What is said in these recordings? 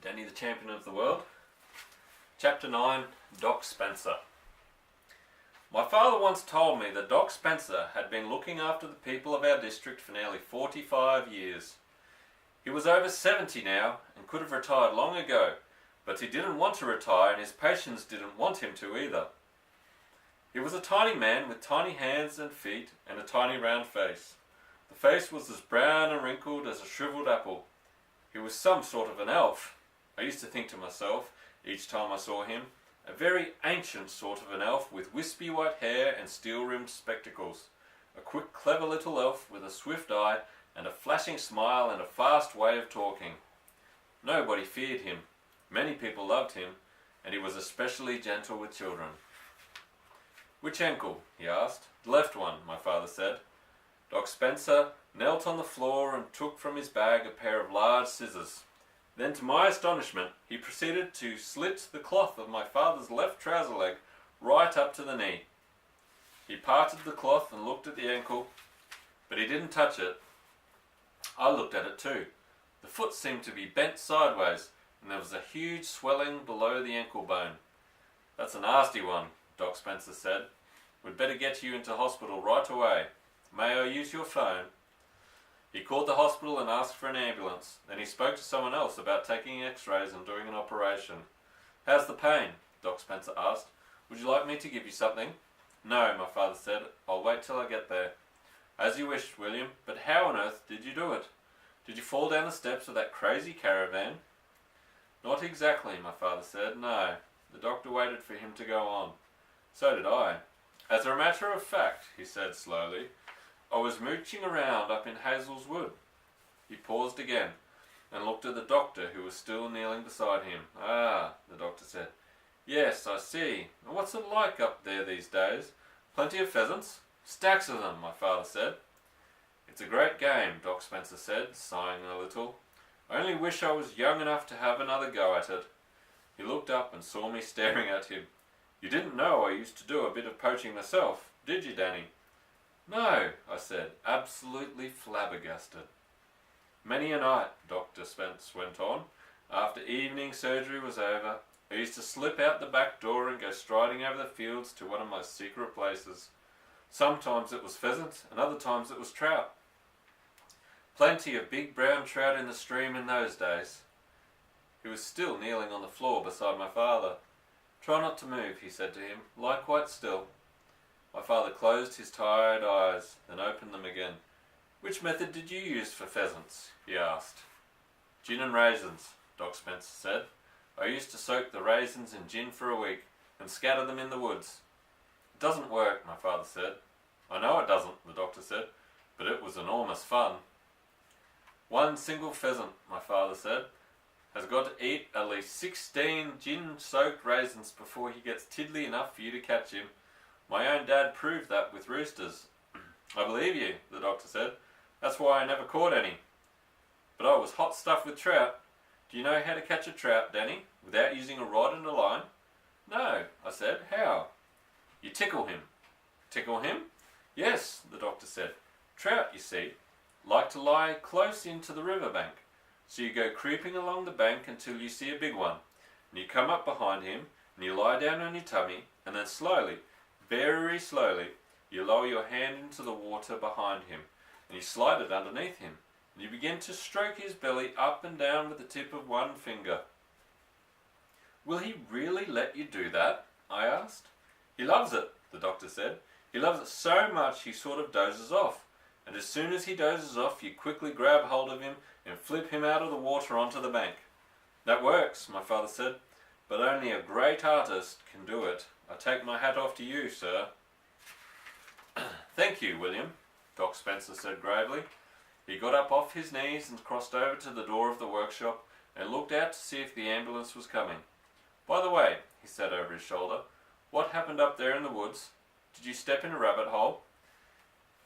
Danny the Champion of the World. Chapter 9, Doc Spencer. My father once told me that Doc Spencer had been looking after the people of our district for nearly 45 years. He was over 70 now and could have retired long ago, but he didn't want to retire and his patients didn't want him to either. He was a tiny man with tiny hands and feet and a tiny round face. The face was as brown and wrinkled as a shriveled apple. He was some sort of an elf. I used to think to myself, each time I saw him, a very ancient sort of an elf with wispy white hair and steel-rimmed spectacles. A quick, clever little elf with a swift eye and a flashing smile and a fast way of talking. Nobody feared him. Many people loved him, and he was especially gentle with children. "Which ankle?" he asked. "The left one," my father said. Doc Spencer knelt on the floor and took from his bag a pair of large scissors. Then, to my astonishment, he proceeded to slit the cloth of my father's left trouser leg right up to the knee. He parted the cloth and looked at the ankle, but he didn't touch it. I looked at it too. The foot seemed to be bent sideways, and there was a huge swelling below the ankle bone. "That's a nasty one," Doc Spencer said. "We'd better get you into hospital right away. May I use your phone?" He called the hospital and asked for an ambulance. Then he spoke to someone else about taking x-rays and doing an operation. "How's the pain?" Doc Spencer asked. "Would you like me to give you something?" "No," my father said. "I'll wait till I get there." "As you wish, William. But how on earth did you do it? Did you fall down the steps of that crazy caravan?" "Not exactly," my father said. "No." The doctor waited for him to go on. "So did I. As a matter of fact," he said slowly, "I was mooching around up in Hazel's Wood." He paused again and looked at the doctor, who was still kneeling beside him. "Ah," the doctor said. "Yes, I see. And what's it like up there these days? Plenty of pheasants?" "Stacks of them," my father said. "It's a great game," Doc Spencer said, sighing a little. "I only wish I was young enough to have another go at it." He looked up and saw me staring at him. "You didn't know I used to do a bit of poaching myself, did you, Danny?" "No," I said, absolutely flabbergasted. "Many a night," Dr. Spence went on, "after evening surgery was over, I used to slip out the back door and go striding over the fields to one of my secret places. Sometimes it was pheasant, and other times it was trout. Plenty of big brown trout in the stream in those days." He was still kneeling on the floor beside my father. "Try not to move," he said to him. "Lie quite still." My father closed his tired eyes, then opened them again. "Which method did you use for pheasants?" he asked. "Gin and raisins," Doc Spencer said. "I used to soak the raisins in gin for a week and scatter them in the woods." "It doesn't work," my father said. "I know it doesn't," the doctor said, "but it was enormous fun." "One single pheasant," my father said, "has got to eat at least 16 gin-soaked raisins before he gets tiddly enough for you to catch him. My own dad proved that with roosters." "I believe you," the doctor said. "That's why I never caught any. But I was hot stuff with trout. Do you know how to catch a trout, Danny, without using a rod and a line?" "No," I said. "How?" "You tickle him." "Tickle him?" "Yes," the doctor said. "Trout, you see, like to lie close into the river bank. So you go creeping along the bank until you see a big one, and you come up behind him, and you lie down on your tummy, and then slowly, very slowly, you lower your hand into the water behind him, and you slide it underneath him, and you begin to stroke his belly up and down with the tip of one finger." "Will he really let you do that?" I asked. "He loves it," the doctor said. "He loves it so much he sort of dozes off, and as soon as he dozes off you quickly grab hold of him and flip him out of the water onto the bank." "That works," my father said, "but only a great artist can do it. I take my hat off to you, sir." "Thank you, William," Doc Spencer said gravely. He got up off his knees and crossed over to the door of the workshop and looked out to see if the ambulance was coming. "By the way," he said over his shoulder, "what happened up there in the woods? Did you step in a rabbit hole?"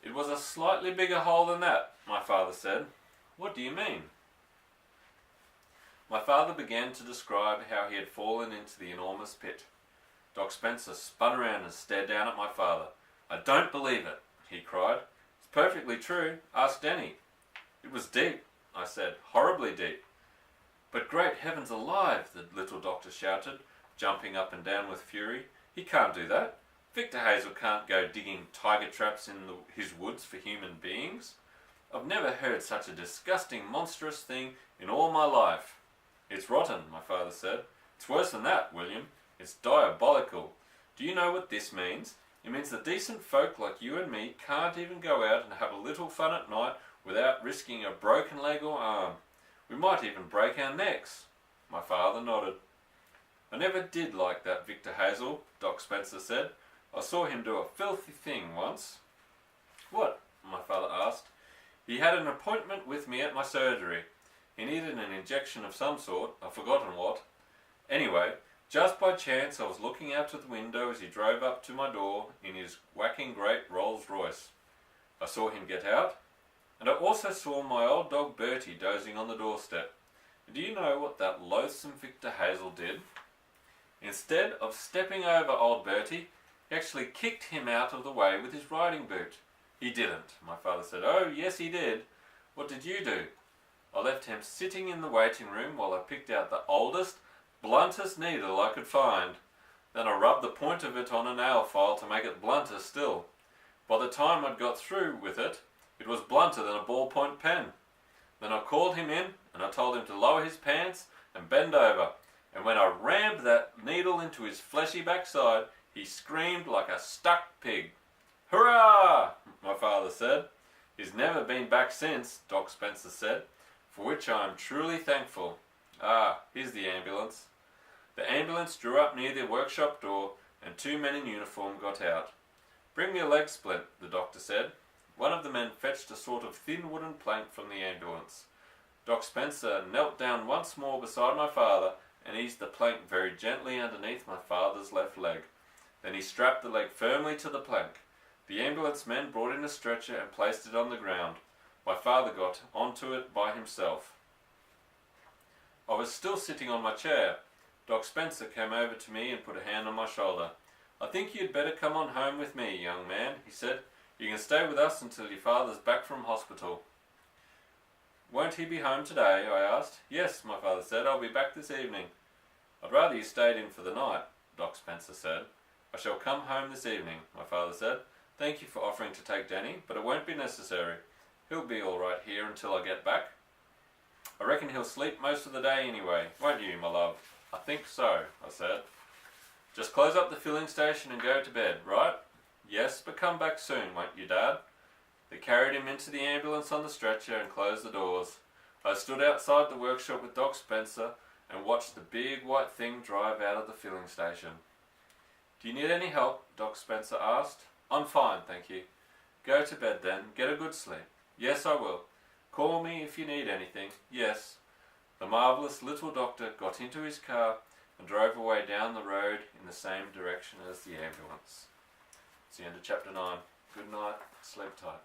"It was a slightly bigger hole than that," my father said. "What do you mean?" My father began to describe how he had fallen into the enormous pit. Doc Spencer spun around and stared down at my father. "I don't believe it," he cried. "It's perfectly true. Ask Danny." "It was deep," I said. "Horribly deep." "But great heavens alive!" the little doctor shouted, jumping up and down with fury. "He can't do that. Victor Hazel can't go digging tiger traps in his woods for human beings. I've never heard such a disgusting, monstrous thing in all my life." "It's rotten," my father said. "It's worse than that, William. It's diabolical. Do you know what this means? It means that decent folk like you and me can't even go out and have a little fun at night without risking a broken leg or arm. We might even break our necks." My father nodded. "I never did like that Victor Hazel," Doc Spencer said. "I saw him do a filthy thing once." "What?" my father asked. "He had an appointment with me at my surgery. He needed an injection of some sort, I've forgotten what. Anyway, just by chance I was looking out of the window as he drove up to my door in his whacking great Rolls Royce. I saw him get out, and I also saw my old dog Bertie dozing on the doorstep. And do you know what that loathsome Victor Hazel did? Instead of stepping over old Bertie, he actually kicked him out of the way with his riding boot." "He didn't," my father said. "Oh, yes he did. What did you do?" "I left him sitting in the waiting room while I picked out the oldest, bluntest needle I could find. Then I rubbed the point of it on a nail file to make it blunter still. By the time I'd got through with it, it was blunter than a ballpoint pen. Then I called him in and I told him to lower his pants and bend over, and when I rammed that needle into his fleshy backside, he screamed like a stuck pig." "Hurrah!" my father said. "He's never been back since," Doc Spencer said, "for which I am truly thankful. Ah, here's the ambulance." The ambulance drew up near the workshop door and 2 men in uniform got out. "Bring me a leg splint," the doctor said. One of the men fetched a sort of thin wooden plank from the ambulance. Doc Spencer knelt down once more beside my father and eased the plank very gently underneath my father's left leg. Then he strapped the leg firmly to the plank. The ambulance men brought in a stretcher and placed it on the ground. My father got onto it by himself. I was still sitting on my chair. Doc Spencer came over to me and put a hand on my shoulder. "I think you'd better come on home with me, young man," he said. "You can stay with us until your father's back from hospital." "Won't he be home today?" I asked. "Yes," my father said. "I'll be back this evening." "I'd rather you stayed in for the night," Doc Spencer said. "I shall come home this evening," my father said. "Thank you for offering to take Danny, but it won't be necessary. He'll be all right here until I get back." "I reckon he'll sleep most of the day anyway, won't you, my love?" "I think so," I said. "Just close up the filling station and go to bed, right?" "Yes, but come back soon, won't you, Dad?" They carried him into the ambulance on the stretcher and closed the doors. I stood outside the workshop with Doc Spencer and watched the big white thing drive out of the filling station. "Do you need any help?" Doc Spencer asked. "I'm fine, thank you." "Go to bed then. Get a good sleep." "Yes, I will." "Call me if you need anything." "Yes." The marvellous little doctor got into his car and drove away down the road in the same direction as the ambulance. It's the end of chapter 9. Good night. Sleep tight.